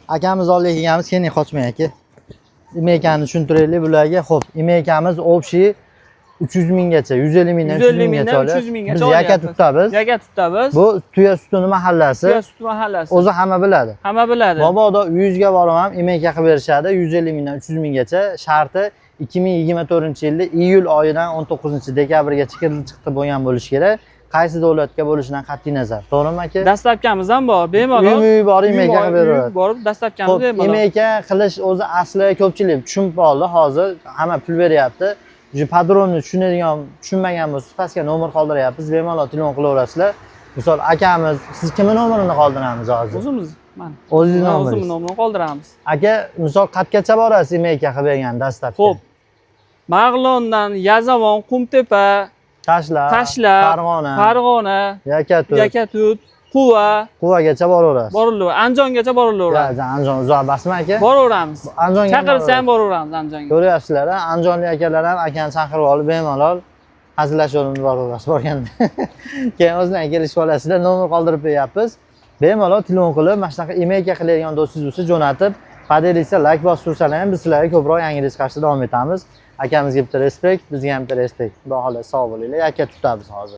Akamiz oldiga kelganmiz, keyin qochmang aka. Imeykani tushuntiraylik bularga. Xo'p, imeykamiz общий 300 minggacha, 150 mingdan 300 minggacha oladi. 300 minggacha biz yaka tutamiz. Yaka tutamiz. Bu tuya sutini mahallasi. Tuya suti mahallasi. O'zi hamma biladi. Hamma biladi. Mabodo 100 ga borib ham imeyka qilib berishadi. 150 mingdan 300 minggacha. Sharti 2024-yilda iyul oyidan 19-dekabrgacha kirib chiqdi bo'lgan bo'lishi kerak. Qaysi davlatga bo'lishidan qat'iy nazar. To'g'rimi aka? Dastlabkamiz ham bor, bemalol. Uy bor imeyka qilib beradi. Borib dastlabkamiz bemalol. Imeyka qilish o'zi asli ko'pchilik tushunib oldi. Hozir hamma pul beryapti. Padronni tushunmagan bo'lsa, pastga nomer qoldiryapmiz. Bemalol telefon qilaverasizlar. Misol akamiz, siz kimning nomerini qoldiramiz hozir? O'zimiz. Mana. O'zingiz nomeringiz. O'zimiz nomerini qoldiramiz. Aka, misol qayergacha borasiz imeyka qilib bergan dastlabki? Xo'p. Mag'londan Yazavon, Qumtepa, Tashlar, Farg'ona, Yakatut, Quvagacha boraverasiz. Borilaveradi. Andijongacha borilaveradi. Andijon uzoq emasmi aka? Boraveramiz. Andijonga chaqirsa ham boraveramiz Andijonga. Ko'ryapsizlar, andijonlik akalar ham akani chaqirib olib bemalol hazillashib boraverasiz borganda. Keyin o'zlariga kelishib olasizlar, nomer qoldirib beryapmiz. Bemalol telefon qilib, mana shunaqa imeyka qiladigan do'stingiz bo'lsa jo'natib, podelitsa, like bosib tursalar ham biz sizlarga ko'proq yangi reys chiqarishda davom etamiz. Akamizga bitta respekt, bizga ham bitta respekt. Xudo xohlasa sog' bo'linglar. Aka tutamiz hozir.